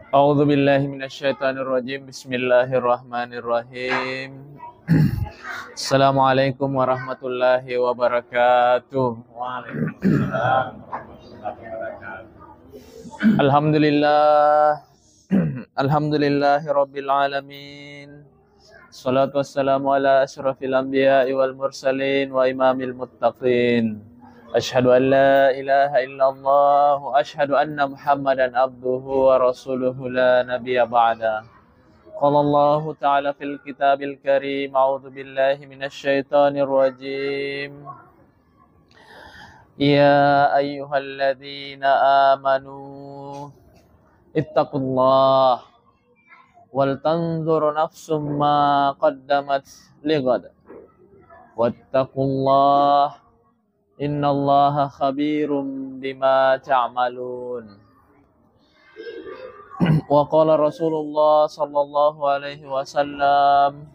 A'udzu billahi minasyaitonir rajim. Bismillahirrahmanirrahim. Assalamualaikum warahmatullahi wabarakatuh. Waalaikumsalam warahmatullahi wabarakatuh. Alhamdulillah. Alhamdulillahi rabbil alamin. Salatu wassalamu ala asyrafil anbiya'i wal mursalin wa imamil muttaqin. Asyhadu an la ilaha illallah wa asyhadu anna Muhammadan abduhu wa rasuluhu la nabiyya ba'da. Qala Allah ta'ala fil kitabil karim, a'udzu billahi minasyaitonir rajim. Ya ayyuhalladzina amanu ittaqullah wal tanzur nafsum ma qaddamat lighad. Wattaqullah innallaha khabirum bima ta'malun. Wa qala Rasulullah sallallahu alaihi wasallam,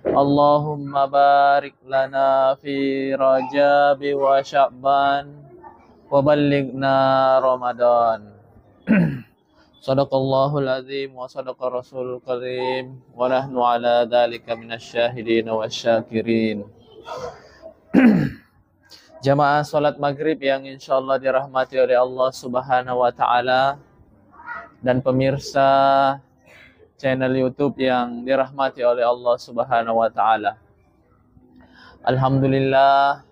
Allahumma barik lana fi Rajab wa Sya'ban wa ballighna Ramadan. Sadaqallahul azim wa sadaqa rasulul karim wa nahnu ala dzalika minasyahidin wasyakirin. Jamaah salat maghrib yang insyaallah dirahmati oleh Allah Subhanahu wa taala dan pemirsa channel YouTube yang dirahmati oleh Allah Subhanahu wa taala. Alhamdulillah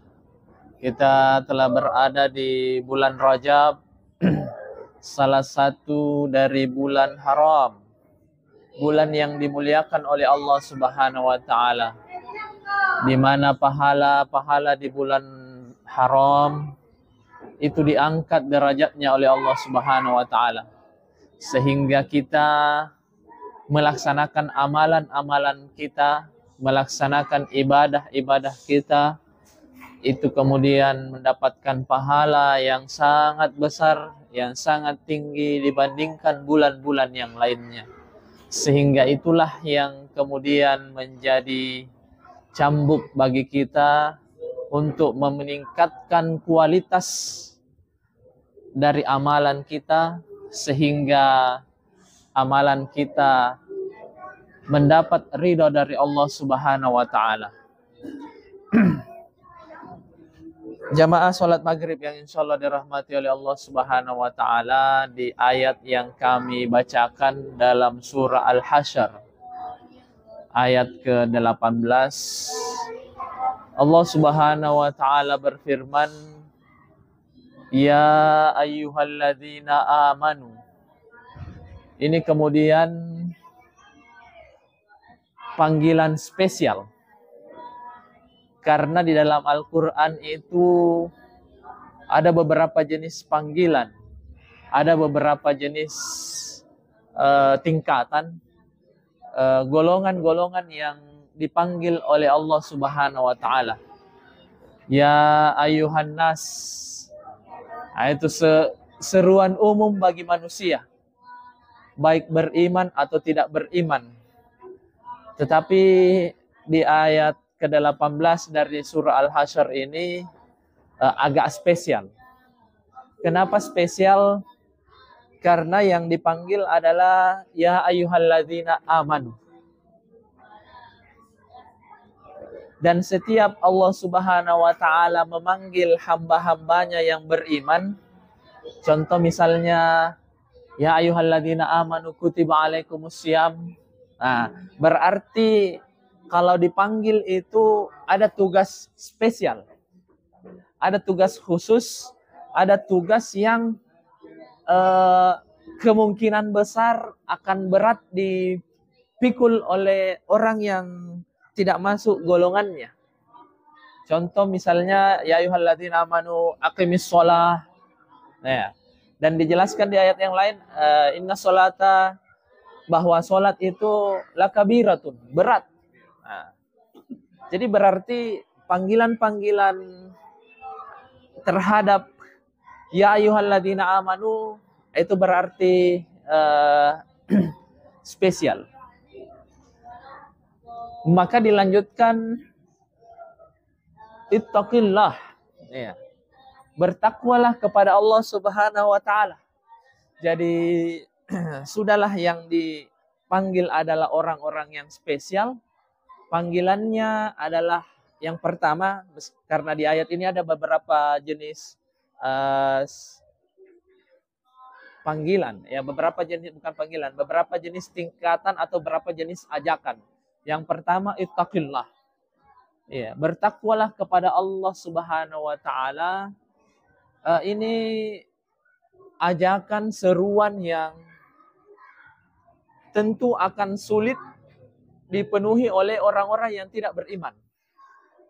kita telah berada di bulan Rajab, salah satu dari bulan haram, bulan yang dimuliakan oleh Allah Subhanahu wa taala, di mana pahala-pahala di bulan haram itu diangkat derajatnya oleh Allah Subhanahu wa taala, sehingga kita melaksanakan amalan-amalan kita, melaksanakan ibadah-ibadah kita, itu kemudian mendapatkan pahala yang sangat besar, yang sangat tinggi dibandingkan bulan-bulan yang lainnya. Sehingga itulah yang kemudian menjadi cambuk bagi kita untuk meningkatkan kualitas dari amalan kita, sehingga amalan kita mendapat ridha dari Allah Subhanahu wa taala. Jamaah salat maghrib yang insyaallah dirahmati oleh Allah Subhanahu wa taala, di ayat yang kami bacakan dalam surah Al-Hasyr ayat ke-18, Allah Subhanahu wa taala berfirman, ya ayyuhalladzina amanu. Ini kemudian panggilan spesial, karena di dalam Al-Quran itu ada beberapa jenis panggilan, ada beberapa jenis tingkatan, golongan-golongan yang dipanggil oleh Allah Subhanahu wa taala. Ya ayuhan nas. Nah, itu seruan umum bagi manusia, baik beriman atau tidak beriman. Tetapi di ayat ke-18 dari surah Al-Hasyr ini agak spesial. Kenapa spesial? Karena yang dipanggil adalah ya ayyuhalladzina amanu. Dan setiap Allah Subhanahu wa taala memanggil hamba-hambanya yang beriman, contoh misalnya ya ayyuhalladzina amanu kutiba alaikumussyam. Nah, berarti kalau dipanggil itu ada tugas spesial, ada tugas khusus, ada tugas yang kemungkinan besar akan berat dipikul oleh orang yang tidak masuk golongannya. Contoh misalnya ya ayyuhalladzina amanu aqimis shalah. Nah, dan dijelaskan di ayat yang lain inna sholata, bahwa sholat itu lakabiratun, berat. Nah, jadi berarti panggilan-panggilan terhadap ya ayyuhalladzina amanu itu berarti spesial. Maka dilanjutkan ittaqillah, ya. Bertakwalah kepada Allah Subhanahu wa taala. Jadi sudahlah yang dipanggil adalah orang-orang yang spesial. Panggilannya adalah yang pertama, karena di ayat ini ada beberapa jenis panggilan, ya beberapa jenis, bukan panggilan, beberapa jenis tingkatan atau beberapa jenis ajakan. Yang pertama, ittaqillah. Ya, bertakwalah kepada Allah Subhanahu wa taala. Ini ajakan seruan yang tentu akan sulit dipenuhi oleh orang-orang yang tidak beriman.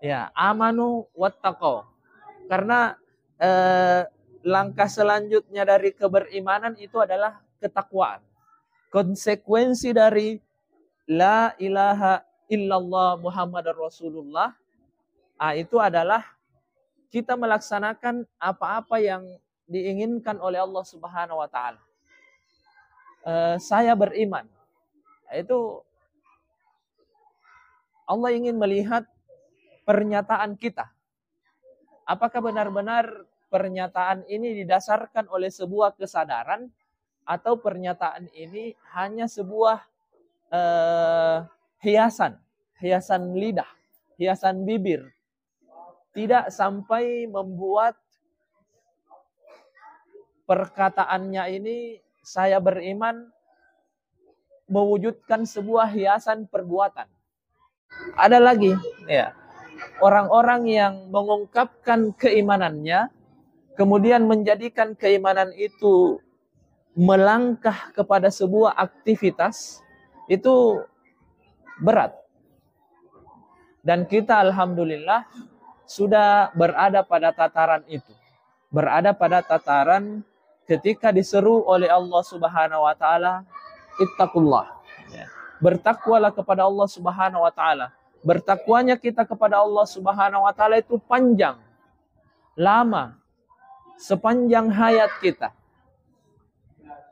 Ya, amanu wattaqau. Karena langkah selanjutnya dari keberimanan itu adalah ketakwaan. Konsekuensi dari la ilaha illallah Muhammadar Rasulullah itu adalah kita melaksanakan apa-apa yang diinginkan oleh Allah Subhanahu wa taala. Saya beriman. Itu Allah ingin melihat pernyataan kita. Apakah benar-benar pernyataan ini didasarkan oleh sebuah kesadaran atau pernyataan ini hanya sebuah hiasan lidah, hiasan bibir, tidak sampai membuat perkataannya ini saya beriman mewujudkan sebuah hiasan perbuatan. Ada lagi, ya, orang-orang yang mengungkapkan keimanannya, kemudian menjadikan keimanan itu melangkah kepada sebuah aktivitas, itu berat. Dan kita alhamdulillah sudah berada pada tataran itu. Berada pada tataran ketika diseru oleh Allah Subhanahu wa taala, ittaqullah. Ya. Bertakwalah kepada Allah Subhanahu wa taala. Bertakwanya kita kepada Allah Subhanahu wa taala itu panjang, lama, sepanjang hayat kita.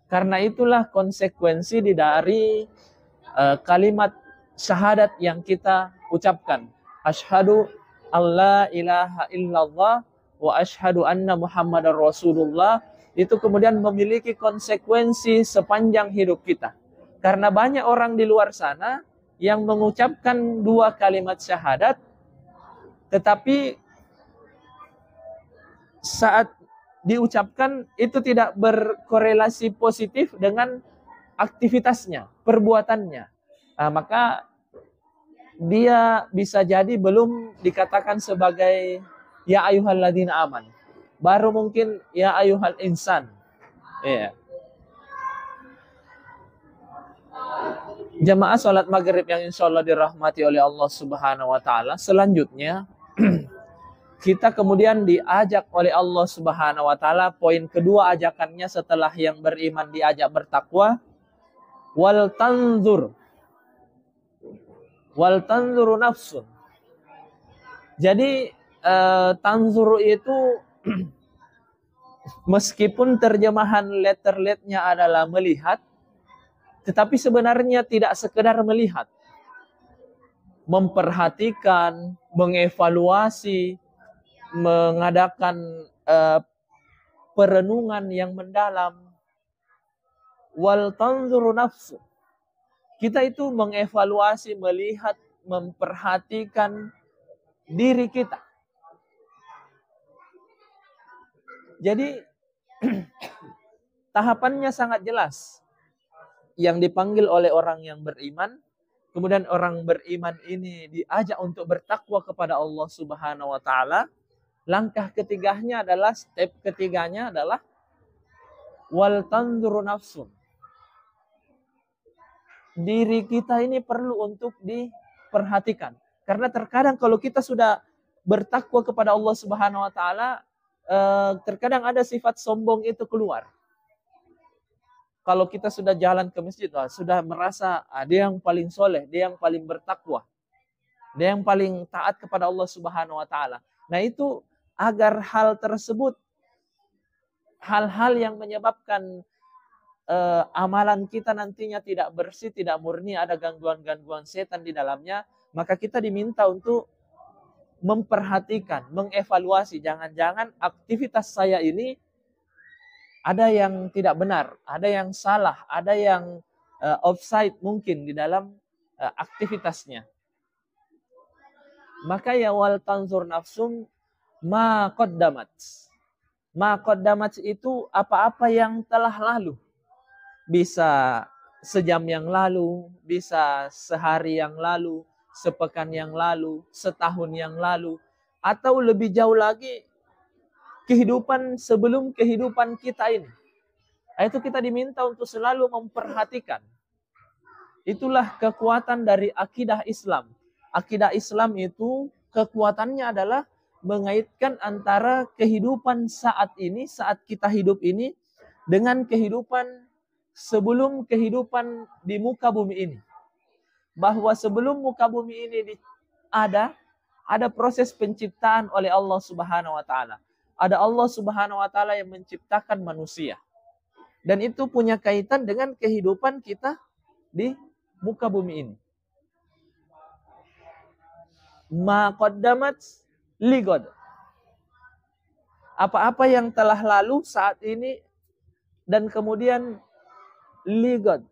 Karena itulah konsekuensi dari kalimat syahadat yang kita ucapkan. Asyhadu alla ilaha illallah wa asyhadu anna Muhammadar Rasulullah. Itu kemudian memiliki konsekuensi sepanjang hidup kita. Karena banyak orang di luar sana yang mengucapkan dua kalimat syahadat, tetapi saat diucapkan itu tidak berkorelasi positif dengan aktivitasnya, perbuatannya. Maka dia bisa jadi belum dikatakan sebagai ya ayyuhalladzina aman. Baru mungkin ya ayyuhal insan. Ya. Jamaah sholat maghrib yang insya Allah dirahmati oleh Allah Subhanahu wa taala. Selanjutnya kita kemudian diajak oleh Allah Subhanahu wa taala, poin kedua ajakannya setelah yang beriman diajak bertakwa, wal tanzuru nafsun. Jadi tanzuru itu meskipun terjemahan letter-letternya adalah melihat, tetapi sebenarnya tidak sekedar melihat. Memperhatikan, mengevaluasi, mengadakan perenungan yang mendalam. Wal tanzuru nafsu. Kita itu mengevaluasi, melihat, memperhatikan diri kita. Jadi tahapannya sangat jelas. Yang dipanggil oleh orang yang beriman, kemudian orang beriman ini diajak untuk bertakwa kepada Allah Subhanahu wa taala. Langkah ketiganya adalah, step ketiganya adalah wal tanzuru nafsun. Diri kita ini perlu untuk diperhatikan. Karena terkadang kalau kita sudah bertakwa kepada Allah Subhanahu wa taala, terkadang ada sifat sombong itu keluar. Kalau kita sudah jalan ke masjid, sudah merasa dia yang paling soleh, dia yang paling bertakwa, dia yang paling taat kepada Allah Subhanahu wa taala. Nah, itu agar hal tersebut, hal-hal yang menyebabkan amalan kita nantinya tidak bersih, tidak murni, ada gangguan-gangguan setan di dalamnya, maka kita diminta untuk memperhatikan, mengevaluasi, jangan-jangan aktivitas saya ini ada yang tidak benar, ada yang salah, ada yang offside mungkin di dalam aktivitasnya. Maka ya wal tanzur nafsum ma qaddamat. Ma qaddamat itu apa-apa yang telah lalu. Bisa sejam yang lalu, bisa sehari yang lalu, sepekan yang lalu, setahun yang lalu, atau lebih jauh lagi kehidupan sebelum kehidupan kita ini. Itu kita diminta untuk selalu memperhatikan. Itulah kekuatan dari akidah Islam. Akidah Islam itu kekuatannya adalah mengaitkan antara kehidupan saat ini, saat kita hidup ini, dengan kehidupan sebelum kehidupan di muka bumi ini. Bahwa sebelum muka bumi ini ada proses penciptaan oleh Allah Subhanahu wa taala. Ada Allah Subhanahu wa taala yang menciptakan manusia. Dan itu punya kaitan dengan kehidupan kita di muka bumi ini. Ma qaddamat li God. Apa-apa yang telah lalu saat ini dan kemudian li God.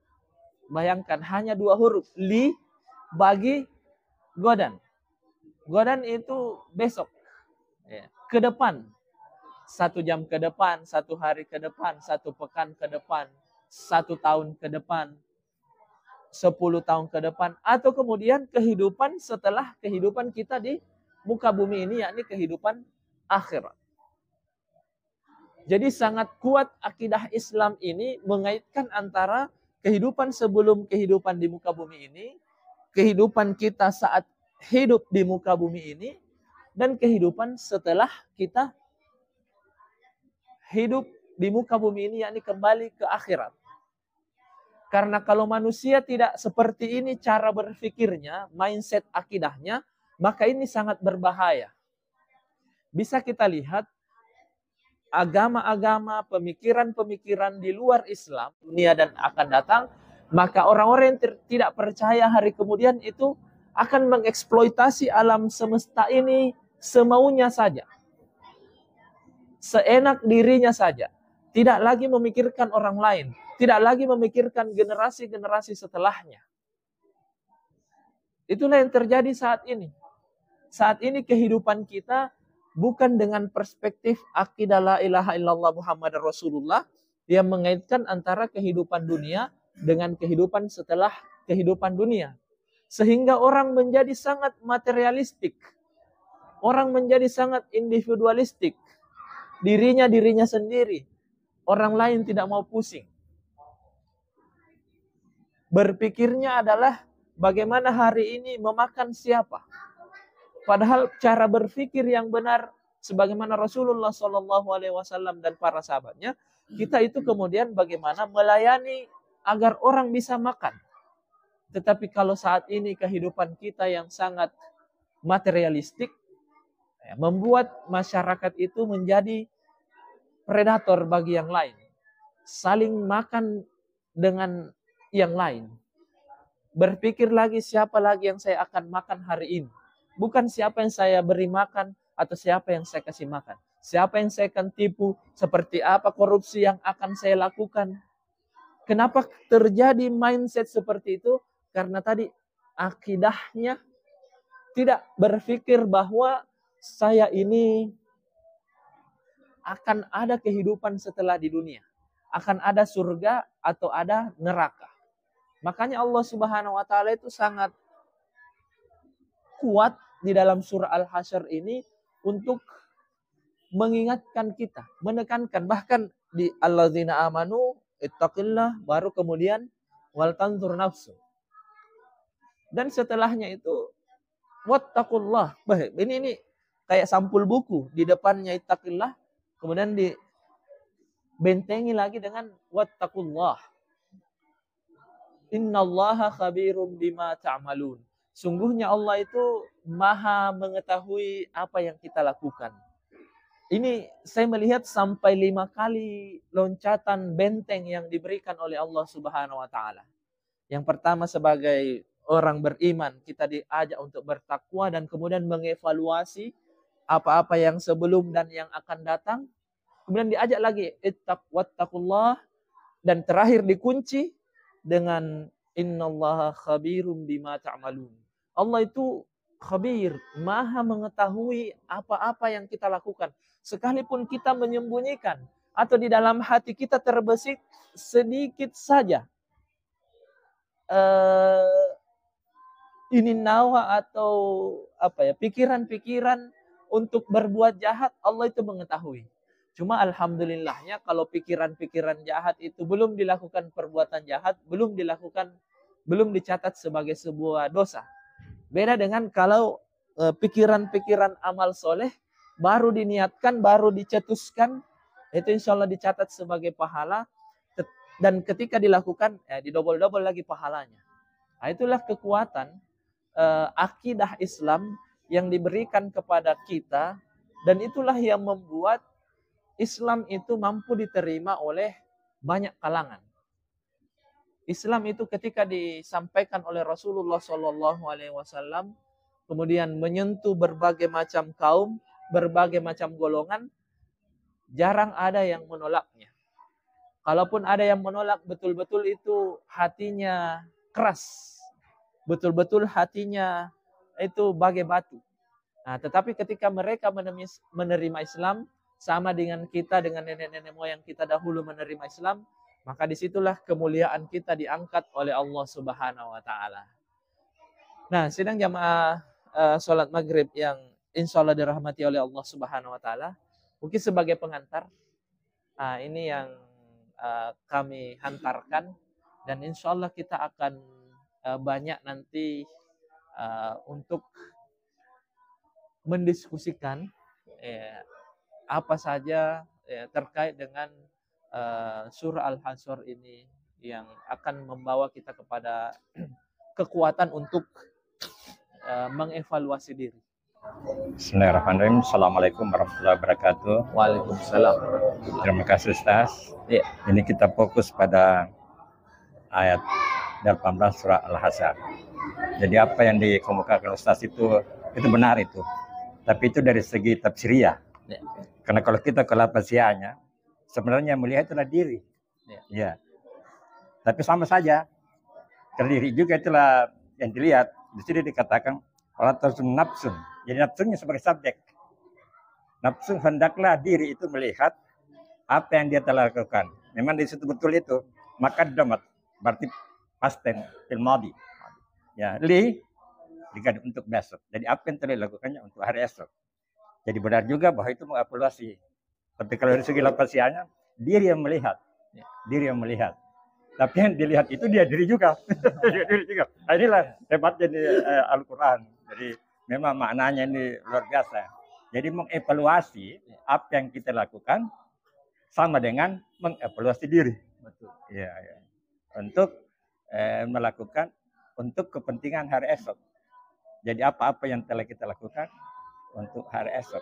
Bayangkan hanya 2 huruf. Li bagi godan. Godan itu besok. Ya, ke depan. 1 jam ke depan, 1 hari ke depan, 1 pekan ke depan, 1 tahun ke depan, 10 tahun ke depan, atau kemudian kehidupan setelah kehidupan kita di muka bumi ini, yakni kehidupan akhirat. Jadi sangat kuat akidah Islam ini mengaitkan antara kehidupan sebelum kehidupan di muka bumi ini, kehidupan kita saat hidup di muka bumi ini, dan kehidupan setelah kita hidup di muka bumi ini, yakni kembali ke akhirat. Karena kalau manusia tidak seperti ini cara berpikirnya, mindset akidahnya, maka ini sangat berbahaya. Bisa kita lihat agama-agama, pemikiran-pemikiran di luar Islam, dunia dan akan datang, maka orang-orang yang tidak percaya hari kemudian itu akan mengeksploitasi alam semesta ini semaunya saja. Seenak dirinya saja. Tidak lagi memikirkan orang lain. Tidak lagi memikirkan generasi-generasi setelahnya. Itulah yang terjadi saat ini. Saat ini kehidupan kita bukan dengan perspektif akidah la ilaha illallah Muhammad Rasulullah yang mengaitkan antara kehidupan dunia dengan kehidupan setelah kehidupan dunia. Sehingga orang menjadi sangat materialistik. Orang menjadi sangat individualistik. Dirinya sendiri. Orang lain tidak mau pusing. Berpikirnya adalah bagaimana hari ini memakan siapa. Padahal cara berpikir yang benar sebagaimana Rasulullah SAW dan para sahabatnya, kita itu kemudian bagaimana melayani agar orang bisa makan. Tetapi kalau saat ini kehidupan kita yang sangat materialistik, membuat masyarakat itu menjadi predator bagi yang lain. Saling makan dengan yang lain. Berpikir lagi siapa lagi yang saya akan makan hari ini. Bukan siapa yang saya beri makan atau siapa yang saya kasih makan. Siapa yang saya akan tipu, seperti apa korupsi yang akan saya lakukan. Kenapa terjadi mindset seperti itu? Karena tadi akidahnya tidak berpikir bahwa saya ini akan ada kehidupan setelah di dunia. Akan ada surga atau ada neraka. Makanya Allah Subhanahu wa taala itu sangat kuat di dalam surah Al-Hasyr ini untuk mengingatkan kita, menekankan, bahkan di alladzina amanu ittaqillah, baru kemudian wal tanzur nafsu. Dan setelahnya itu wattaqullah. Ini kayak sampul buku, di depannya ittaqillah, kemudian dibentengi lagi dengan wattaqullah. Innallaha khabirum bima ta'malun. Sungguhnya Allah itu maha mengetahui apa yang kita lakukan. Ini saya melihat sampai 5 kali loncatan benteng yang diberikan oleh Allah Subhanahu wa taala. Yang pertama sebagai orang beriman, kita diajak untuk bertakwa dan kemudian mengevaluasi apa-apa yang sebelum dan yang akan datang. Kemudian diajak lagi wattaqullah, dan terakhir dikunci dengan innallaha khabirum bima ta'malun. Allah itu khabir, maha mengetahui apa-apa yang kita lakukan. Sekalipun kita menyembunyikan atau di dalam hati kita terbesit sedikit saja ini nawa atau pikiran-pikiran untuk berbuat jahat, Allah itu mengetahui. Cuma alhamdulillahnya kalau pikiran-pikiran jahat itu belum dilakukan perbuatan jahat, belum dicatat sebagai sebuah dosa. Beda dengan kalau pikiran-pikiran amal soleh baru diniatkan, baru dicetuskan, itu insya Allah dicatat sebagai pahala, dan ketika dilakukan didobel-dobel lagi pahalanya. Nah, itulah kekuatan akidah Islam yang diberikan kepada kita, dan itulah yang membuat Islam itu mampu diterima oleh banyak kalangan. Islam itu ketika disampaikan oleh Rasulullah SAW, kemudian menyentuh berbagai macam kaum, berbagai macam golongan, jarang ada yang menolaknya. Kalaupun ada yang menolak, betul-betul itu hatinya keras, betul-betul hatinya itu bagai batu. Nah, tetapi ketika mereka menerima Islam, sama dengan kita, dengan nenek-nenek moyang kita dahulu menerima Islam, maka disitulah kemuliaan kita diangkat oleh Allah Subhanahu Wa Taala. Nah, sidang jamaah sholat maghrib yang insya Allah dirahmati oleh Allah Subhanahu Wa Taala, mungkin sebagai pengantar, ini yang kami hantarkan, dan insya Allah kita akan banyak nanti untuk mendiskusikan apa saja terkait dengan surah Al-Hasyr ini yang akan membawa kita kepada kekuatan untuk mengevaluasi diri. Bismillahirrahmanirrahim. Assalamualaikum warahmatullahi wabarakatuh. Waalaikumsalam. Terima kasih Ustaz. Ya. Ini kita fokus pada ayat 18 surah Al-Hasyr. Jadi apa yang dikemukakan Ustaz itu benar itu. Tapi itu dari segi tafsiriyah. Ya. Karena kalau kita ke lafaziyahnya, sebenarnya melihat itulah diri. Ya. Tapi sama saja. Karena diri juga itulah yang dilihat. Di sini dikatakan walatazun nafsun. Jadi nafsunya sebagai subjek. Nafsu hendaklah diri itu melihat apa yang dia telah lakukan. Memang di situ betul itu. Maka damat berarti past tense fil madi. Ya, untuk besok. Jadi apa yang telah dilakukannya untuk hari esok. Jadi benar juga bahwa itu mengevaluasi. Tapi kalau dari segi lafaziyahnya, diri yang melihat. Diri yang melihat. Tapi yang dilihat itu dia diri juga. Diri juga. Nah, inilah hebatnya di Al-Quran. Jadi memang maknanya ini luar biasa. Jadi mengevaluasi apa yang kita lakukan sama dengan mengevaluasi diri. Betul. Ya. Untuk melakukan untuk kepentingan hari esok. Jadi apa-apa yang telah kita lakukan untuk hari esok.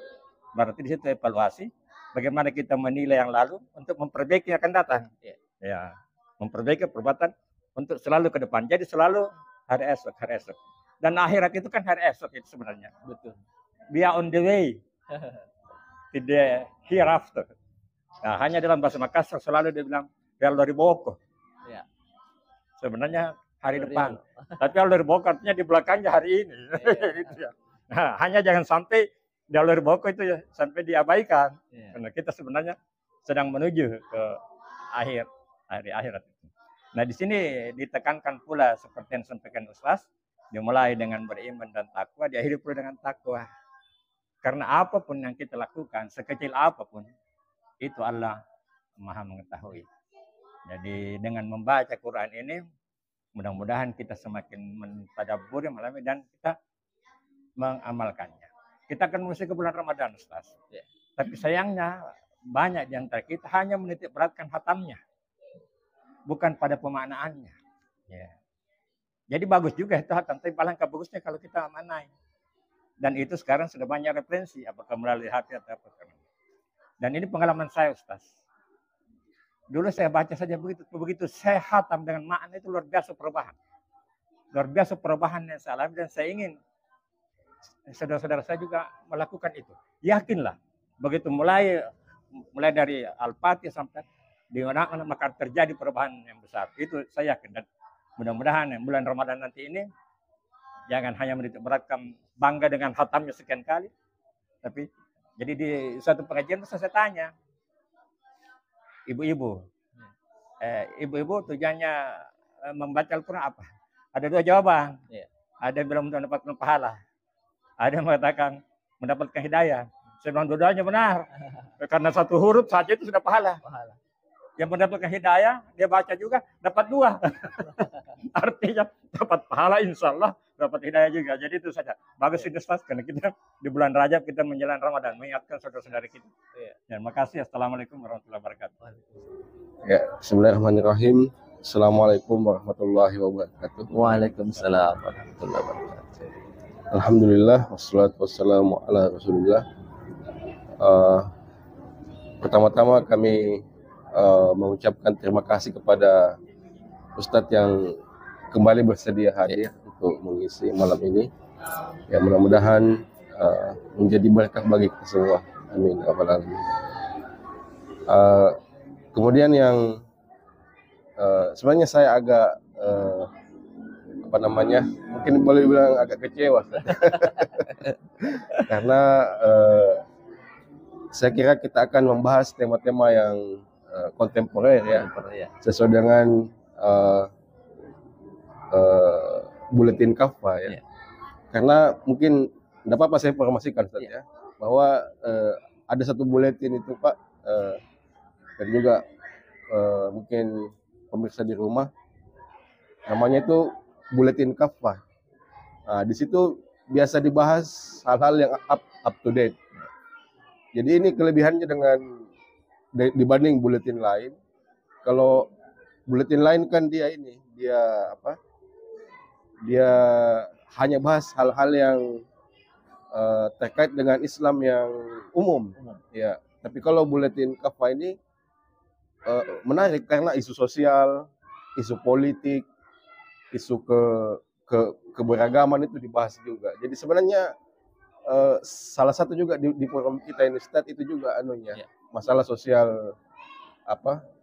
Berarti di situ evaluasi bagaimana kita menilai yang lalu untuk memperbaiki yang akan datang. Ya. Memperbaiki perbuatan untuk selalu ke depan. Jadi selalu hari esok. Dan akhirat itu kan hari esok itu sebenarnya. Betul. We are on the way to the hereafter. Nah, hanya dalam bahasa Makassar selalu dia bilang dari boko. Ya. Sebenarnya hari depan. Tapi dari boko artinya di belakangnya hari ini. Gitu ya. Nah, hanya jangan sampai dari boko itu ya sampai diabaikan. Karena kita sebenarnya sedang menuju ke hari akhirat. Nah, di sini ditekankan pula seperti yang disampaikan Ustaz, dimulai dengan beriman dan takwa, diakhiri pula dengan takwa. Karena apapun yang kita lakukan, sekecil apapun, itu Allah Maha mengetahui. Jadi dengan membaca Quran ini, mudah-mudahan kita semakin mentadabburi, memahami dan kita mengamalkannya. Kita akan memasuki bulan Ramadan, Ustaz. Tapi sayangnya banyak di antara kita hanya menitik beratkan hatamnya. Bukan pada pemaknaannya. Ya. Jadi bagus juga itu hatam, tapi alangkah bagusnya kalau kita amanai. Dan itu sekarang sudah banyak referensi, apakah melalui hati atau apa. Dan ini pengalaman saya, Ustaz. Dulu saya baca saja begitu saya hatam dengan makna itu luar biasa perubahan. Luar biasa perubahan yang saya alami dan saya ingin saudara-saudara saya juga melakukan itu. Yakinlah, begitu mulai mulai dari Al-Fatihah sampai di mana maka terjadi perubahan yang besar. Itu saya yakin, dan mudah-mudahan bulan Ramadan nanti ini jangan hanya menitik beratkan bangga dengan khatamnya sekian kali, tapi jadi di suatu pengajian itu saya tanya ibu-ibu, tujuannya membaca Al-Quran apa? Ada dua jawaban. Ada yang bilang mendapatkan pahala, ada yang mengatakan mendapatkan hidayah. Saya bilang dua-duanya benar, karena satu huruf saja itu sudah pahala. Yang mendapatkan hidayah, dia baca juga dapat dua. Artinya dapat pahala, insya Allah dapat hidayah juga. Jadi itu saja. Bagus ini Ustaz, karena kita di bulan Rajab kita menjelang Ramadan, mengingatkan saudara-saudara kita. Terima kasih. Assalamualaikum warahmatullahi wabarakatuh. Ya, bismillahirrahmanirrahim. Assalamualaikum warahmatullahi wabarakatuh. Waalaikumsalam warahmatullahi wabarakatuh. Alhamdulillah, wassalatu wassalamu ala Rasulillah. Pertama-tama kami mengucapkan terima kasih kepada Ustadz yang kembali bersedia hadir untuk mengisi malam ini. Ya, mudah-mudahan menjadi berkah bagi kita semua. Amin. Kemudian yang sebenarnya saya agak mungkin boleh bilang agak kecewa karena saya kira kita akan membahas tema-tema yang kontemporer ya, sesuai dengan buletin Kaffa ya. Karena mungkin tidak apa-apa saya informasikan saja bahwa ada satu buletin itu Pak, dan juga mungkin pemirsa di rumah, namanya itu buletin Kaffa. Nah, di situ biasa dibahas hal-hal yang up to date. Jadi ini kelebihannya dibanding buletin lain. Kalau buletin lain kan dia hanya bahas hal-hal yang terkait dengan Islam yang umum. Ya. Tapi kalau buletin Kaffa ini menarik karena isu sosial, isu politik, isu keberagaman itu dibahas juga. Jadi sebenarnya salah satu juga di forum kita ini Ustaz itu juga masalah sosial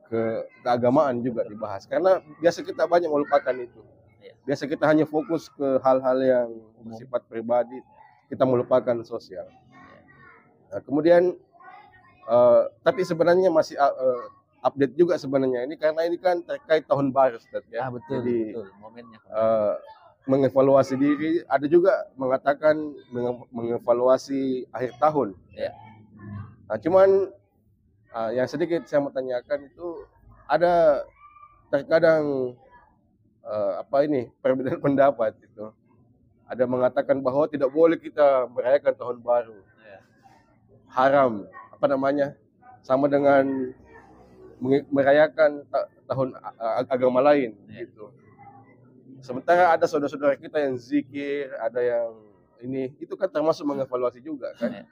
keagamaan juga dibahas. Karena biasa kita banyak melupakan itu. Biasa kita hanya fokus ke hal-hal yang bersifat pribadi, kita melupakan sosial. Nah, kemudian tapi sebenarnya masih update juga sebenarnya ini karena ini kan terkait tahun baru Ustaz ya. Betul, jadi betul. Momennya. Mengevaluasi diri, ada juga mengatakan mengevaluasi akhir tahun. Nah, cuman yang sedikit saya mau tanyakan itu ada terkadang perbedaan pendapat itu. Ada mengatakan bahwa tidak boleh kita merayakan tahun baru. Haram, sama dengan merayakan tahun agama lain gitu. Sementara ada saudara-saudara kita yang zikir, ada yang itu kan termasuk mengevaluasi juga kan.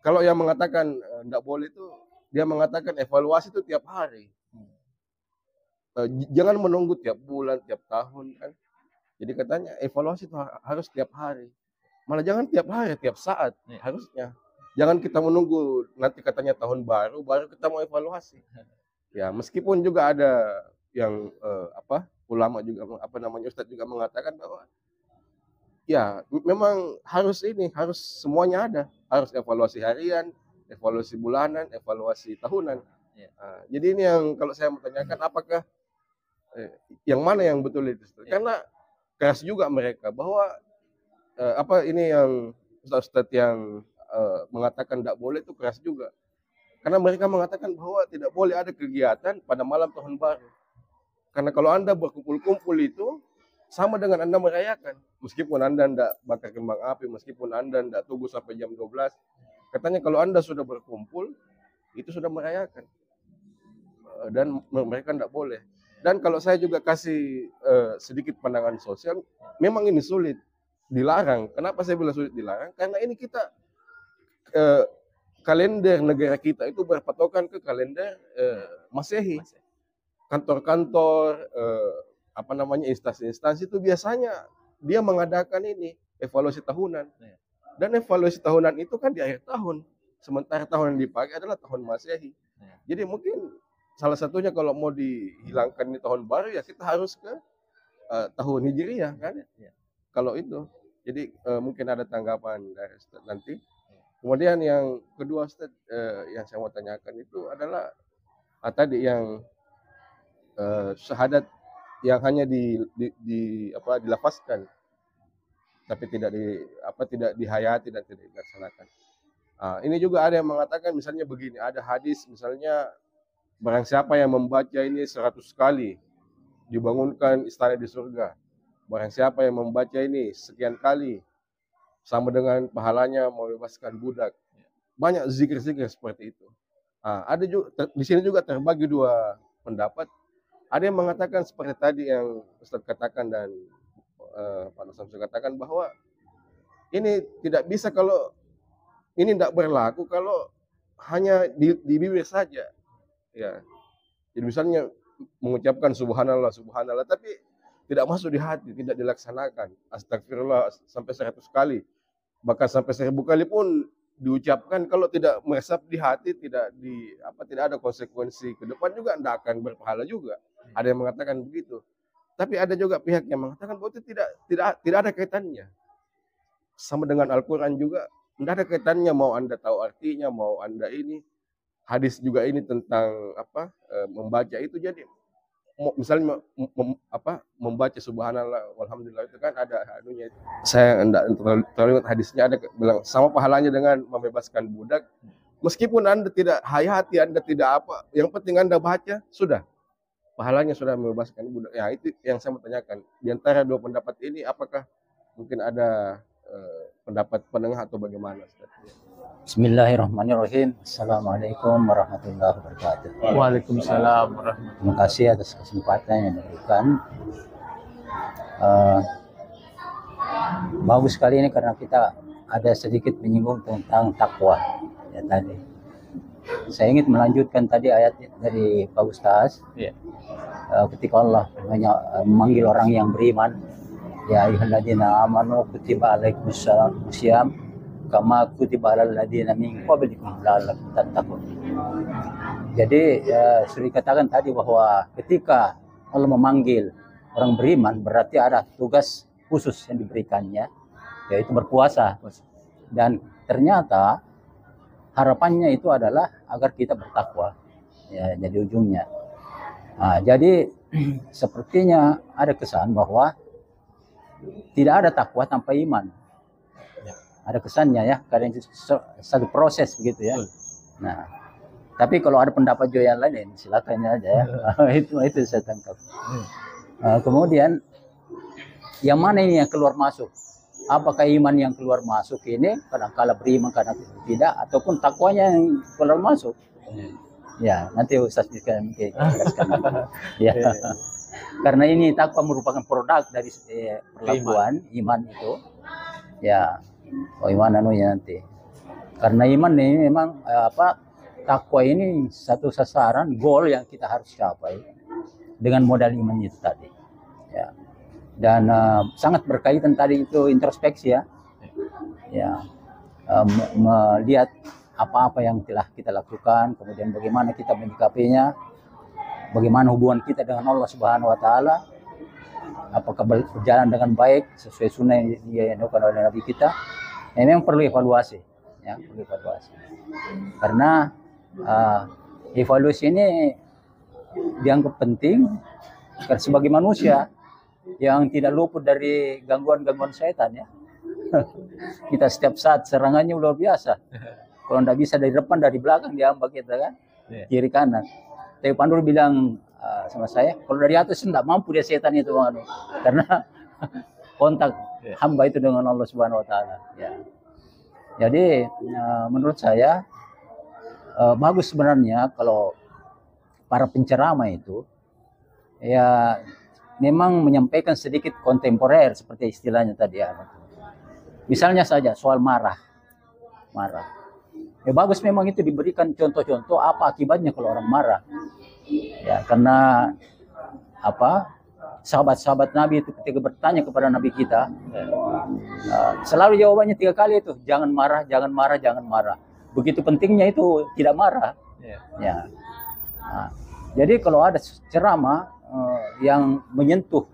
Kalau yang mengatakan tidak boleh itu, dia mengatakan evaluasi itu tiap hari. Jangan menunggu tiap bulan, tiap tahun kan. Jadi katanya evaluasi itu harus tiap hari. Malah jangan tiap hari, tiap saat harusnya. Jangan kita menunggu nanti katanya tahun baru kita mau evaluasi. Ya, meskipun juga ada yang ulama juga Ustadz juga mengatakan bahwa ya memang harus semuanya ada, harus evaluasi harian, evaluasi bulanan, evaluasi tahunan. Jadi ini yang kalau saya mau tanyakan apakah yang mana yang betul itu? Karena keras juga mereka bahwa ini yang Ustadz yang mengatakan tidak boleh itu keras juga. Karena mereka mengatakan bahwa tidak boleh ada kegiatan pada malam tahun baru. Karena kalau Anda berkumpul-kumpul itu sama dengan Anda merayakan. Meskipun Anda tidak bakar kembang api, meskipun Anda tidak tunggu sampai jam 12. Katanya kalau Anda sudah berkumpul, itu sudah merayakan. Dan mereka tidak boleh. Dan kalau saya juga kasih sedikit pandangan sosial, memang ini sulit, dilarang. Kenapa saya bilang sulit dilarang? Karena ini kita kalender negara kita itu berpatokan ke kalender Masehi. Kantor-kantor, instansi-instansi itu biasanya dia mengadakan ini evaluasi tahunan. Dan evaluasi tahunan itu kan di akhir tahun. Sementara tahun yang dipakai adalah tahun Masehi. Jadi mungkin salah satunya kalau mau dihilangkan di tahun baru ya kita harus ke tahun Hijriah kan. Kalau itu. Jadi mungkin ada tanggapan dari Ustaz nanti. Kemudian yang kedua Ustaz, yang saya mau tanyakan itu adalah tadi yang syahadat yang hanya dilafazkan tapi tidak dihayati dan tidak dilaksanakan. Ini juga ada yang mengatakan misalnya begini, ada hadis misalnya barang siapa yang membaca ini 100 kali dibangunkan istana di surga. Barang siapa yang membaca ini sekian kali sama dengan pahalanya membebaskan budak. Banyak zikir-zikir seperti itu. Ada juga di sini juga terbagi dua pendapat. Ada yang mengatakan seperti tadi yang Ustaz katakan dan Pak Samsul katakan bahwa ini tidak bisa kalau ini tidak berlaku kalau hanya di bibir saja. Ya. Jadi misalnya mengucapkan subhanallah, subhanallah, tapi tidak masuk di hati, tidak dilaksanakan. Astagfirullah sampai 100 kali. Bahkan sampai 1000 kali pun diucapkan, kalau tidak meresap di hati, tidak ada konsekuensi ke depan juga tidak akan berpahala juga. Ada yang mengatakan begitu. Tapi ada juga pihak yang mengatakan bahwa itu tidak ada kaitannya. Sama dengan Al-Qur'an juga tidak ada kaitannya, mau Anda tahu artinya, mau Anda ini hadis juga ini tentang membaca itu. Jadi misalnya membaca subhanallah walhamdulillah itu kan ada anunya. Saya enggak terlalu ingat hadisnya, ada bilang sama pahalanya dengan membebaskan budak. Meskipun Anda tidak hayati, Anda tidak yang penting Anda baca, sudah. Pahalanya sudah membebaskan budak. Ya, itu yang saya mau tanyakan. Di antara dua pendapat ini apakah mungkin ada pendapat penengah atau bagaimana, Ustaz? Bismillahirrahmanirrahim. Assalamualaikum warahmatullahi wabarakatuh. Waalaikumsalam warahmatullahi. Terima kasih atas kesempatan yang diberikan. Bagus sekali ini karena kita ada sedikit menyinggung tentang takwa ya tadi. Saya ingin melanjutkan tadi ayat dari Pak Ustaz. Ketika Allah memanggil orang yang beriman, ya ayyuhalladzina amanu kutiba alaikumussyiyam kama kutiba alal ladzina min qablikum la'allakum tattaqun. Jadi sudah dikatakan tadi bahwa ketika Allah memanggil orang beriman berarti ada tugas khusus yang diberikannya, yaitu berpuasa. Dan ternyata harapannya itu adalah agar kita bertakwa. Ya, jadi ujungnya. Jadi sepertinya ada kesan bahwa tidak ada takwa tanpa iman. Ada kesannya ya, karena itu satu proses begitu ya. Nah, tapi kalau ada pendapat juga yang lain, silakan aja ya. itu saya tangkap. Kemudian yang mana ini yang keluar masuk? Apakah iman yang keluar masuk ini kadang-kala beriman, kadang tidak, ataupun takwanya yang keluar masuk? Ya, nanti Ustaz bisa menjelaskan. Ya. Karena ini takwa merupakan produk dari perlakuan iman itu. Ya. Iman anunya nanti. Karena iman ini memang takwa ini satu sasaran, goal yang kita harus capai dengan modal iman itu tadi. Ya. Dan sangat berkaitan tadi itu introspeksi ya. Ya. Melihat apa-apa yang telah kita lakukan, kemudian bagaimana kita menyikapinya, bagaimana hubungan kita dengan Allah Subhanahu wa taala. Apakah berjalan dengan baik sesuai sunnah yang dilakukan oleh Nabi kita? Ya, memang perlu evaluasi, ya, perlu evaluasi. Karena evaluasi ini dianggap penting karena sebagai manusia yang tidak luput dari gangguan-gangguan setan ya. Kita setiap saat serangannya luar biasa. Kalau tidak bisa dari depan, dari belakang diambak kita kan, kiri kanan. Tapi Pandur bilang sama saya, kalau dari atas tidak mampu dia setan itu, karena kontak hamba itu dengan Allah Subhanahu wa taala. Ya. Jadi menurut saya bagus sebenarnya kalau para penceramah itu ya memang menyampaikan sedikit kontemporer seperti istilahnya tadi ya. Misalnya saja soal marah. Ya bagus memang itu diberikan contoh-contoh apa akibatnya kalau orang marah. Ya karena sahabat-sahabat Nabi itu ketika bertanya kepada Nabi kita, Selalu jawabannya 3 kali itu, jangan marah, jangan marah, jangan marah. Begitu pentingnya itu tidak marah. Ya. Nah, jadi kalau ada ceramah yang menyentuh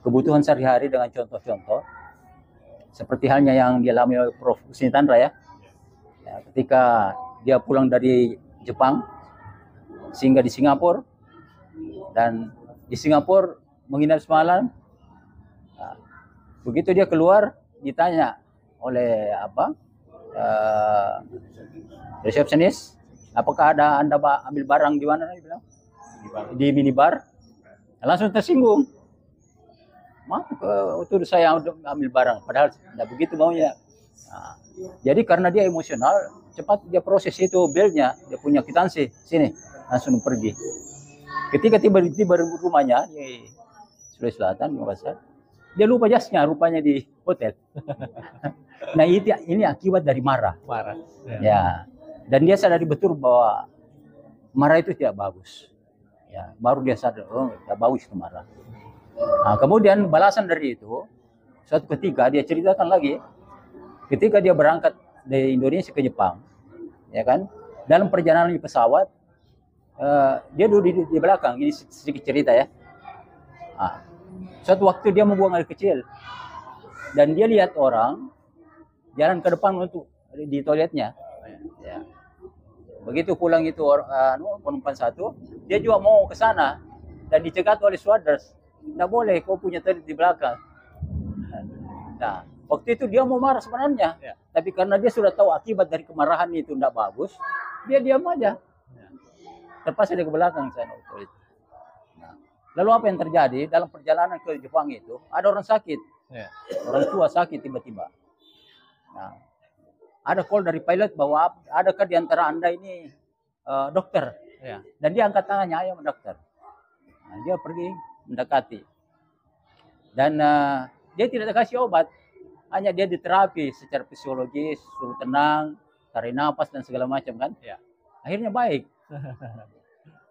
kebutuhan sehari-hari dengan contoh-contoh, seperti halnya yang dialami oleh Prof. Husni Tandra ya, ketika dia pulang dari Jepang, sehingga di Singapura, dan di Singapura menginap semalam. Nah, begitu dia keluar, ditanya oleh resepsionis, apakah Anda ambil barang di mana? Dia bilang, di minibar. Langsung tersinggung. Itu saya ambil barang, padahal tidak begitu maunya. Nah, jadi karena dia emosional, cepat dia proses itu belnya, dia punya kwitansi, sini, langsung pergi. Ketika tiba di rumahnya di Sulawesi Selatan, dia lupa jasnya, rupanya di hotel. Nah ini akibat dari marah. Ya. Dan dia sadari betul bahwa marah itu tidak bagus. Ya, baru dia sadar, oh tidak bagus itu marah. Nah, kemudian balasan dari itu, suatu ketika dia ceritakan lagi, ketika dia berangkat dari Indonesia ke Jepang, ya kan, dalam perjalanan di pesawat, dia duduk di belakang, ini sedikit cerita ya. Nah, suatu waktu dia membuang air kecil, dan dia lihat orang jalan ke depan untuk di toiletnya. Ya. Begitu pulang itu penumpang satu, dia juga mau ke sana, dan dicegat oleh stewardess. Nggak boleh, kau punya toilet di belakang. Nah, waktu itu dia mau marah sebenarnya, tapi karena dia sudah tahu akibat dari kemarahan itu tidak bagus, dia diam aja. Terpaksa dia ke belakang sana. Nah, lalu apa yang terjadi dalam perjalanan ke Jepang itu? Ada orang sakit, orang tua sakit tiba-tiba. Nah, ada call dari pilot bahwa adakah di antara Anda ini dokter? Dan dia angkat tangannya, ayo dokter. Nah, dia pergi mendekati, dan dia tidak dikasih obat, hanya dia diterapi secara fisiologis, suruh tenang, tarik nafas dan segala macam kan. Akhirnya baik.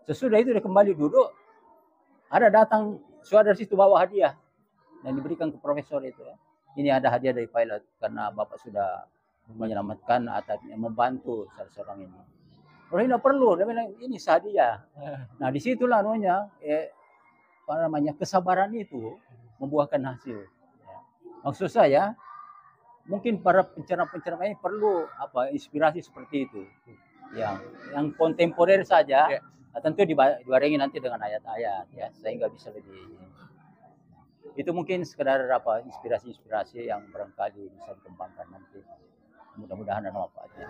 Sesudah itu dia kembali duduk, ada datang saudara situ bawa hadiah dan diberikan ke profesor itu. Ini ada hadiah dari pilot karena bapak sudah menyelamatkan atau membantu salah seorang ini. Kalau tidak perlu, dia bilang ini hadiah. Nah disitulah kesabaran itu membuahkan hasil. Maksud saya, mungkin para pencerama-pencerama ini perlu inspirasi seperti itu, yang kontemporer saja, tentu dibarengi nanti dengan ayat-ayat, ya, sehingga bisa lebih. Itu mungkin sekedar inspirasi-inspirasi yang barangkali bisa dikembangkan nanti. Mudah-mudahan ada manfaatnya.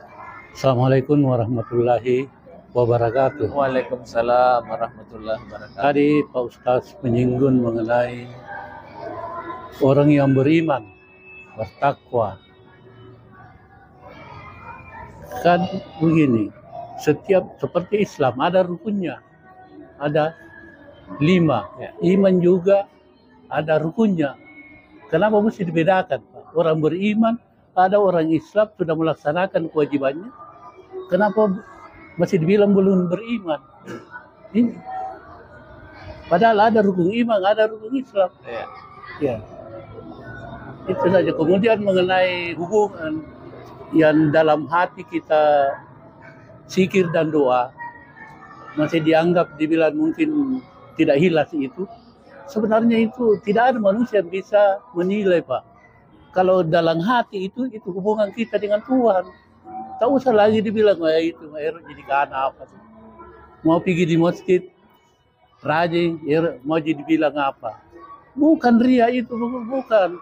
Assalamualaikum warahmatullahi wabarakatuh. Waalaikumsalam warahmatullahi wabarakatuh. Tadi Pak Ustadz menyinggung mengenai orang yang beriman, bertakwa. Kan begini, setiap seperti Islam ada rukunnya, ada 5. Iman juga ada rukunnya. Kenapa mesti dibedakan, Pak? Orang beriman, ada orang Islam sudah melaksanakan kewajibannya. Kenapa masih dibilang belum beriman? Ini padahal ada rukun iman, ada rukun Islam. Ya. Itu saja. Kemudian mengenai hubungan yang dalam hati kita zikir dan doa masih dianggap dibilang mungkin tidak hilas itu. Sebenarnya itu tidak ada manusia yang bisa menilai, Pak. Kalau dalam hati itu hubungan kita dengan Tuhan. Tak usah lagi dibilang itu jadi kana apa. Mau pergi di masjid, rajin, mau jadi bilang apa. Bukan ria itu, bukan.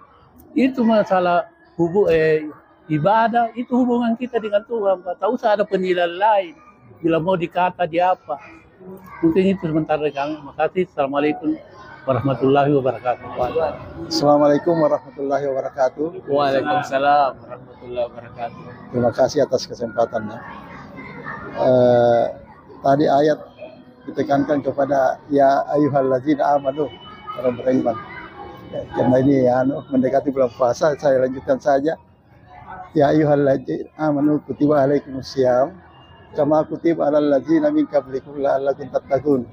Itu masalah ibadah, itu hubungan kita dengan Tuhan. Tak usah ada penilaian lain. Bila mau dikata dia apa. Mungkin itu sebentar dari kami. Terima kasih. Assalamualaikum warahmatullahi wabarakatuh. Assalamualaikum warahmatullahi wabarakatuh. Waalaikumsalam warahmatullahi wabarakatuh. Terima kasih atas kesempatannya. Tadi ayat ditekankan kepada ya ayyuhallazina amanu, orang beriman. Karena ini mendekati bulan puasa, saya lanjutkan saja. Ya ayyuhallazina amanu kutiba alaikumusiyam kama kutiba alal ladzina min qablikum la'allakum tattaqun.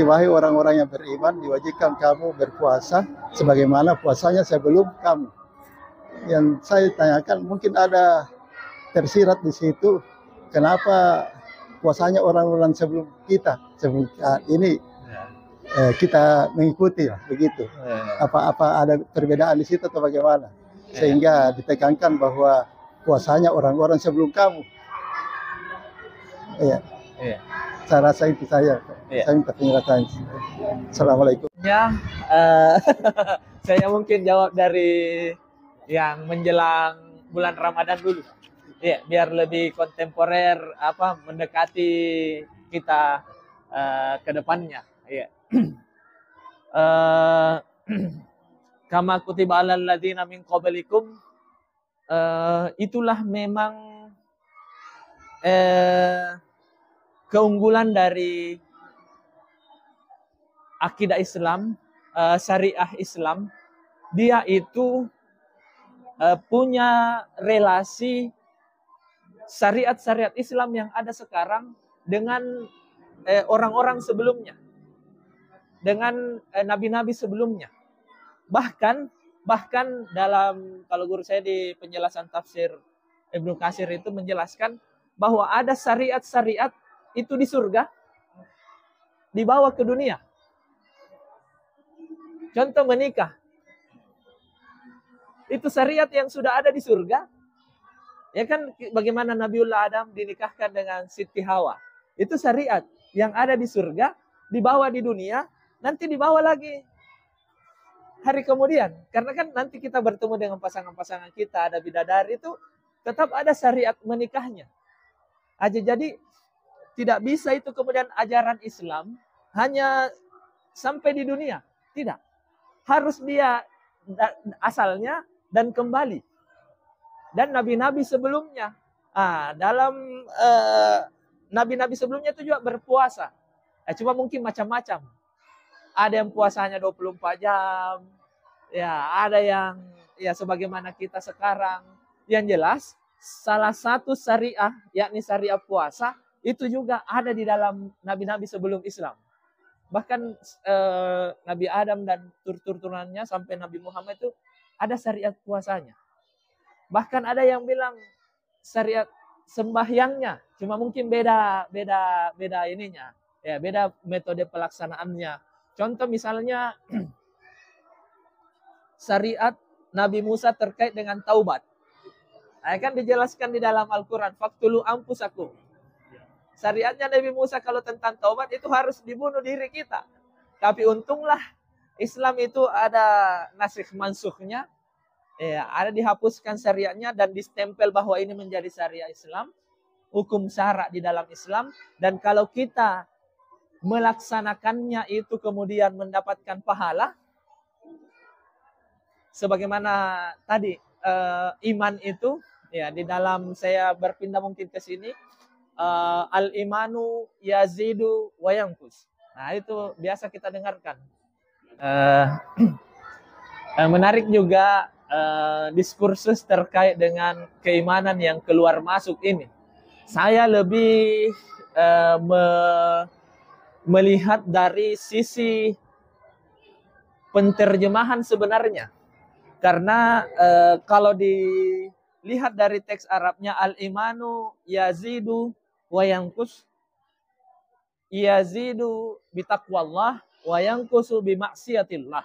Wahai orang-orang yang beriman, diwajibkan kamu berpuasa sebagaimana puasanya sebelum kamu. yang saya tanyakan mungkin ada tersirat di situ kenapa puasanya orang-orang sebelum kita, sebelum ini kita mengikuti begitu. Apa ada perbedaan di situ atau bagaimana? Sehingga ditekankan bahwa puasanya orang-orang sebelum kamu. Iya. Saya rasa itu saya minta penjelasan. Assalamualaikum. Ya, saya mungkin jawab dari yang menjelang bulan Ramadan dulu. Ya, biar lebih kontemporer mendekati kita ke depannya. Ya. Kama kutiba alal ladzina min qablikum, itulah memang keunggulan dari akidah Islam, syariah Islam. Dia itu punya relasi syariat-syariat Islam yang ada sekarang dengan orang-orang sebelumnya, dengan nabi-nabi sebelumnya. Bahkan dalam, kalau guru saya di penjelasan tafsir Ibnu Katsir itu menjelaskan bahwa ada syariat-syariat itu di surga dibawa ke dunia. Contoh menikah. Itu syariat yang sudah ada di surga. Ya kan, bagaimana Nabiullah Adam dinikahkan dengan Siti Hawa. Itu syariat yang ada di surga, dibawa di dunia, nanti dibawa lagi hari kemudian. Karena kan nanti kita bertemu dengan pasangan-pasangan kita, ada bidadari, itu tetap ada syariat menikahnya. Jadi tidak bisa itu kemudian ajaran Islam hanya sampai di dunia. Tidak. Harus dia asalnya dan kembali. Dan nabi-nabi sebelumnya. Dalam nabi-nabi sebelumnya itu juga berpuasa. Cuma mungkin macam-macam. Ada yang puasanya 24 jam. Ya, ada yang ya sebagaimana kita sekarang. Yang jelas, salah satu syariah, yakni syariah puasa, itu juga ada di dalam nabi-nabi sebelum Islam. Bahkan Nabi Adam dan turunannya sampai Nabi Muhammad itu ada syariat puasanya. Bahkan ada yang bilang syariat sembahyangnya, cuma mungkin beda ininya, ya beda metode pelaksanaannya. Contoh misalnya syariat Nabi Musa terkait dengan taubat. Kan dijelaskan di dalam Al-Quran, faktulu anfusakum. Syariatnya Nabi Musa kalau tentang taubat itu harus dibunuh diri kita. Tapi untunglah Islam itu ada nasikh mansukhnya. Ya, ada dihapuskan syariatnya dan distempel bahwa ini menjadi syariat Islam. Hukum syarak di dalam Islam. Dan kalau kita melaksanakannya itu kemudian mendapatkan pahala. Sebagaimana tadi iman itu, ya di dalam saya berpindah mungkin ke sini. Al-imanu yazidu wa yanqus. Nah, itu biasa kita dengarkan. Menarik juga diskursus terkait dengan keimanan yang keluar masuk ini. Saya lebih melihat dari sisi penterjemahan sebenarnya. Karena kalau dilihat dari teks Arabnya, al-imanu yazidu wa yanqus, yazidu bitaqwallah wa yanqusu bimaksiatillah.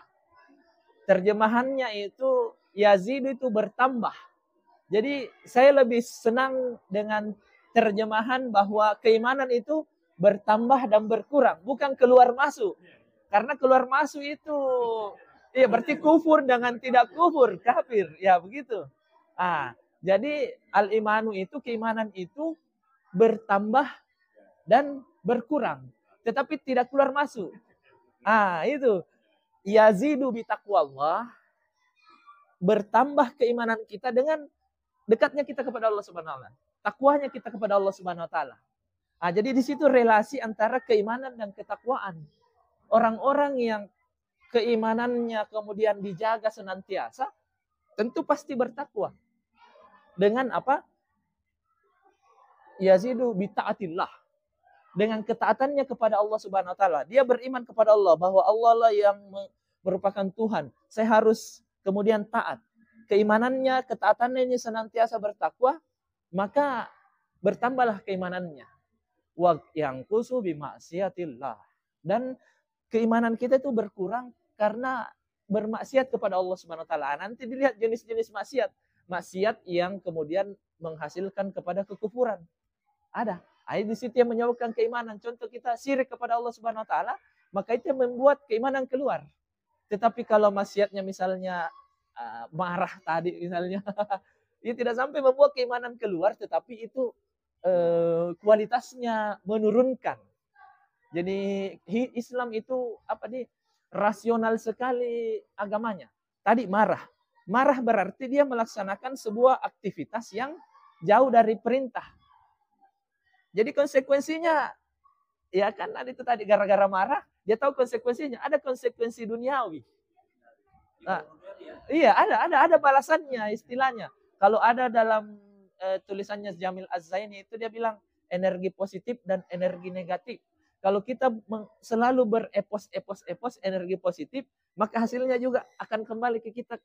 Terjemahannya itu yazidu itu bertambah. Jadi saya lebih senang dengan terjemahan bahwa keimanan itu bertambah dan berkurang, bukan keluar masuk. Karena keluar masuk itu ya berarti kufur dengan tidak kufur, kafir, ya begitu. Jadi al-imanu itu, keimanan itu bertambah dan berkurang, tetapi tidak keluar masuk. Itu yazidu bitaqwallah, bertambah keimanan kita dengan dekatnya kita kepada Allah Subhanahu wa taala, takwanya kita kepada Allah Subhanahu wa taala. Jadi di situ relasi antara keimanan dan ketakwaan. Orang-orang yang keimanannya kemudian dijaga senantiasa, tentu pasti bertakwa. Dengan apa? Yazidu bita'atillah. Dengan ketaatannya kepada Allah Subhanahu wa taala. Dia beriman kepada Allah bahwa Allah lah yang merupakan Tuhan. Saya harus kemudian taat. keimanannya, ketaatannya senantiasa bertakwa, maka bertambahlah keimanannya. Wa yanqusu bimaksiatillah. Dan keimanan kita itu berkurang karena bermaksiat kepada Allah Subhanahu wa taala. Nanti dilihat jenis-jenis maksiat. Maksiat yang kemudian menghasilkan kepada kekufuran. Ada. Di situ yang menyebabkan keimanan. Contoh kita syirik kepada Allah Subhanahu wa taala, maka itu yang membuat keimanan keluar. Tetapi kalau maksiatnya misalnya marah tadi misalnya, itu tidak sampai membuat keimanan keluar, tetapi itu kualitasnya menurunkan. Jadi Islam itu rasional sekali agamanya. Tadi marah. Marah berarti dia melaksanakan sebuah aktivitas yang jauh dari perintah. Jadi konsekuensinya, ya kan itu tadi gara-gara marah, dia tahu konsekuensinya. Ada konsekuensi duniawi. Nah, iya, ada balasannya istilahnya. Kalau ada dalam tulisannya Jamil Az-Zaini itu dia bilang energi positif dan energi negatif. Kalau kita selalu berepos energi positif, maka hasilnya juga akan kembali ke kita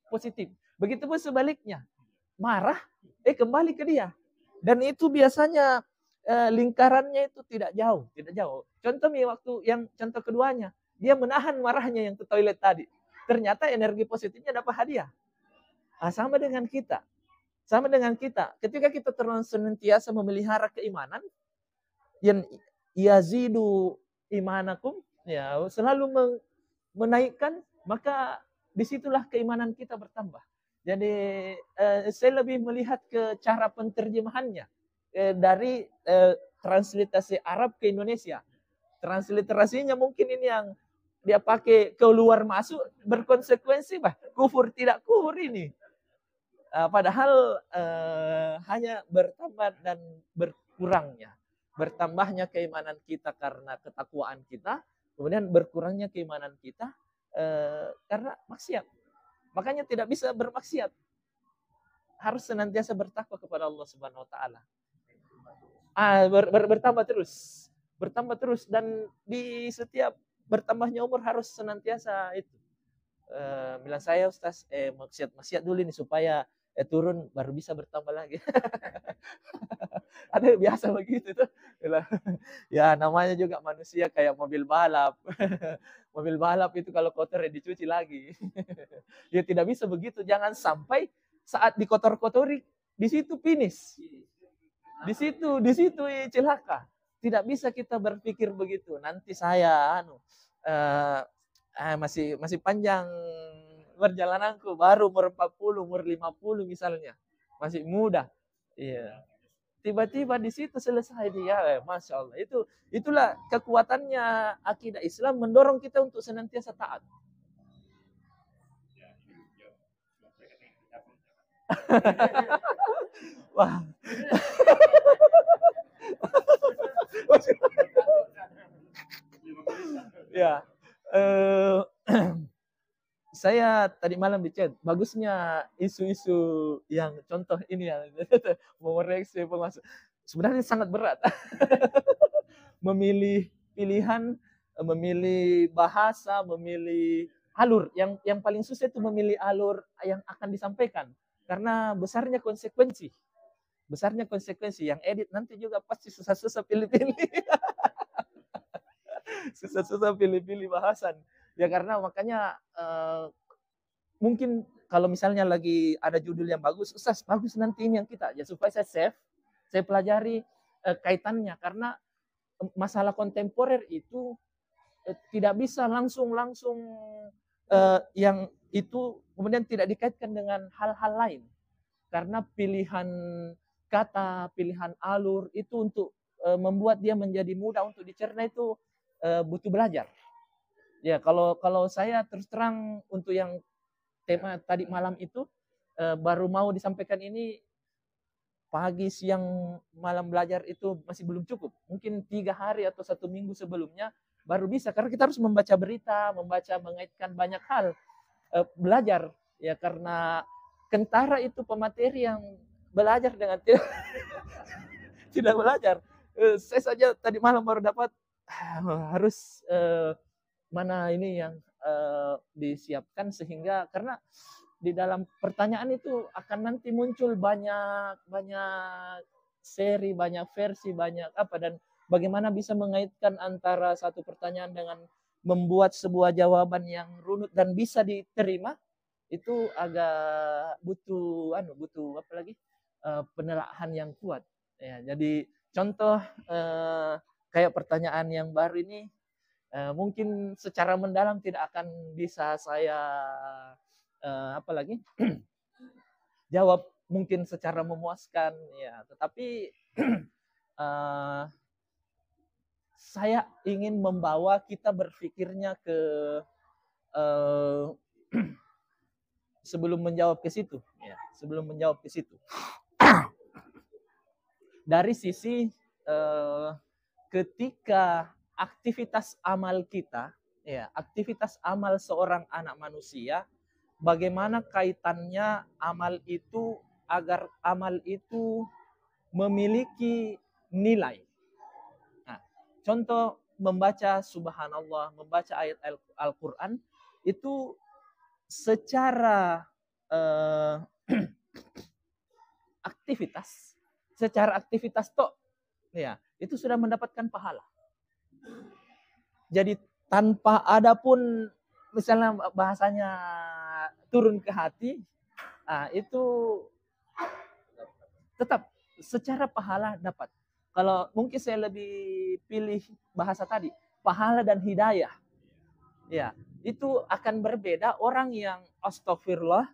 positif. Begitupun sebaliknya, marah, kembali ke dia. Dan itu biasanya lingkarannya itu tidak jauh. Contoh waktu yang contoh keduanya, dia menahan marahnya yang ke toilet tadi. Ternyata energi positifnya dapat hadiah. Sama dengan kita. Ketika kita terus senantiasa memelihara keimanan, yang yazidu imanakum, ya selalu menaikkan, maka disitulah keimanan kita bertambah. Jadi saya lebih melihat ke cara penterjemahannya dari transliterasi Arab ke Indonesia. Transliterasinya mungkin ini yang dia pakai keluar masuk berkonsekuensi, kufur tidak kufur ini. Padahal hanya bertambah dan berkurangnya. Bertambahnya keimanan kita karena ketakwaan kita, kemudian berkurangnya keimanan kita karena maksiat. Makanya tidak bisa bermaksiat. Harus senantiasa bertakwa kepada Allah Subhanahu wa taala. Bertambah terus dan di setiap bertambahnya umur harus senantiasa itu. Bilang saya Ustaz, maksiat dulu ini supaya turun baru bisa bertambah lagi. Ada biasa begitu tuh. Ya namanya juga manusia kayak mobil balap. Mobil balap itu kalau kotor dicuci lagi. Ya tidak bisa begitu. Jangan sampai saat dikotor-kotori di situ finish. Di situ celaka. Tidak bisa kita berpikir begitu. Nanti saya masih panjang perjalananku, baru umur 40, umur 50 misalnya. Masih muda. Iya. Tiba-tiba di situ selesai dia. Masya Allah. Itulah kekuatannya akidah Islam mendorong kita untuk senantiasa taat. Wah. Ya. Saya tadi malam di chat, bagusnya isu-isu yang contoh ini ya, memoreksi penguasa. Sebenarnya sangat berat. Memilih pilihan, memilih bahasa, memilih alur. Yang paling susah itu memilih alur yang akan disampaikan. Karena besarnya konsekuensi. Yang edit nanti juga pasti susah-susah pilih-pilih. Susah-susah pilih-pilih bahasan. Ya karena makanya mungkin kalau misalnya lagi ada judul yang bagus, Ustaz bagus nanti ini yang kita. Ya supaya saya save, saya pelajari kaitannya. Karena masalah kontemporer itu tidak bisa langsung yang itu kemudian tidak dikaitkan dengan hal-hal lain. Karena pilihan kata, pilihan alur itu untuk membuat dia menjadi mudah untuk dicerna itu butuh belajar. Ya kalau saya terus terang untuk yang tema tadi malam itu baru mau disampaikan ini, pagi, siang, malam belajar itu masih belum cukup. Mungkin 3 hari atau 1 minggu sebelumnya baru bisa. Karena kita harus membaca berita, mengaitkan banyak hal. Belajar. Ya karena kentara itu pemateri yang belajar dengan tidak belajar. Saya saja tadi malam baru dapat harus mana ini yang disiapkan sehingga karena di dalam pertanyaan itu akan nanti muncul banyak banyak seri, banyak versi, banyak apa, dan bagaimana bisa mengaitkan antara satu pertanyaan dengan membuat sebuah jawaban yang runut dan bisa diterima, itu agak butuh apa lagi, penelaahan yang kuat ya. Jadi contoh kayak pertanyaan yang baru ini, mungkin secara mendalam tidak akan bisa saya apa lagi jawab mungkin secara memuaskan ya, tetapi saya ingin membawa kita berpikirnya ke sebelum menjawab ke situ ya, sebelum menjawab ke situ dari sisi ketika aktivitas amal kita ya, aktivitas amal seorang anak manusia, bagaimana kaitannya amal itu agar amal itu memiliki nilai. Nah, contoh membaca subhanallah, membaca ayat Al-Quran itu secara aktivitas toh ya, itu sudah mendapatkan pahala. Jadi tanpa ada pun misalnya bahasanya turun ke hati, itu tetap secara pahala dapat. Kalau mungkin saya lebih pilih bahasa tadi, pahala dan hidayah. Ya, itu akan berbeda orang yang astagfirullah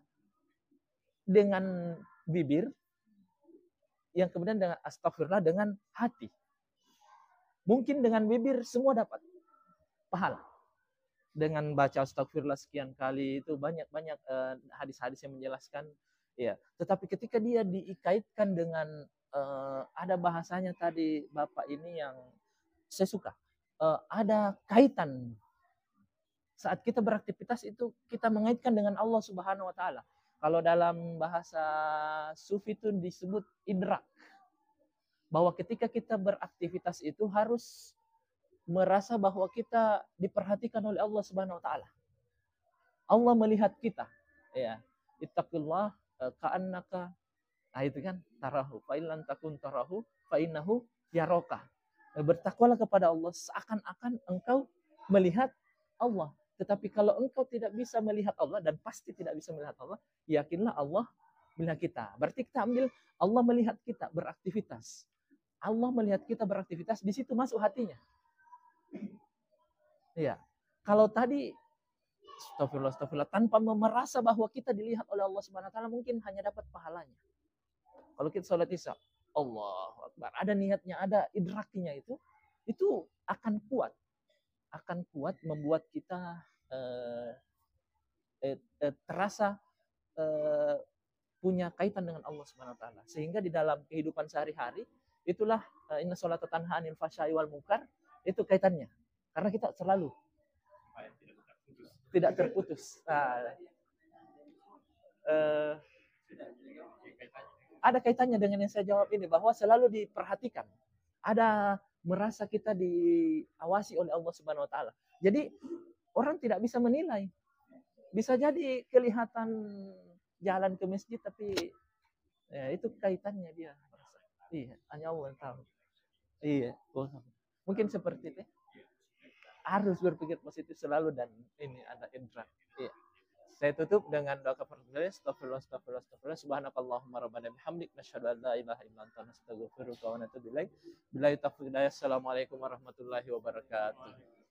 dengan bibir, yang kemudian dengan astagfirullah dengan hati. Mungkin dengan bibir semua dapat pahala. Dengan baca astagfirullah sekian kali itu banyak-banyak hadis-hadis yang menjelaskan ya. Tetapi ketika dia dikaitkan dengan ada bahasanya tadi Bapak ini yang saya suka. Ada kaitan saat kita beraktivitas itu kita mengaitkan dengan Allah Subhanahu wa taala. Kalau dalam bahasa sufi itu disebut idrak. Bahwa ketika kita beraktivitas itu harus merasa bahwa kita diperhatikan oleh Allah Subhanahu wa taala. Allah melihat kita. Ya. Ittaqillah ka'annaka, itu kan tarahu. Fa in lam takun tarahu fa innahu yaraka. Bertakwalah kepada Allah seakan-akan engkau melihat Allah. Tetapi kalau engkau tidak bisa melihat Allah, dan pasti tidak bisa melihat Allah, yakinlah Allah melihat kita. Berarti kita ambil Allah melihat kita beraktivitas. Allah melihat kita beraktivitas, di situ masuk hatinya. Ya, kalau tadi astagfirullah tanpa merasa bahwa kita dilihat oleh Allah Subhanahu wa taala, mungkin hanya dapat pahalanya. Kalau kita sholat isya, Allahu Akbar, ada niatnya, ada idraknya, itu akan kuat membuat kita terasa punya kaitan dengan Allah Subhanahu wa taala. Sehingga di dalam kehidupan sehari-hari itulah inna sholata tanha 'anil fahsya'i wal munkar, itu kaitannya. Karena kita selalu tidak terputus. Ada kaitannya dengan yang saya jawab ini, bahwa selalu diperhatikan. Ada merasa kita diawasi oleh Allah Subhanahu wa taala. Jadi orang tidak bisa menilai. Bisa jadi kelihatan jalan ke masjid tapi ya, itu kaitannya dia. Iya, hanya Allah yang tahu. Iya, mungkin seperti itu. Harus berpikir positif selalu, dan ini ada indra. Iya. Saya tutup dengan doa kafaratul astagfirullah subhanakallahumma rabbana bihamdik nasyhadu an la ilaha illa anta nastaghfiruka wa natubu ilaik. Billahi taufiq hidayah. Assalamualaikum warahmatullahi wabarakatuh.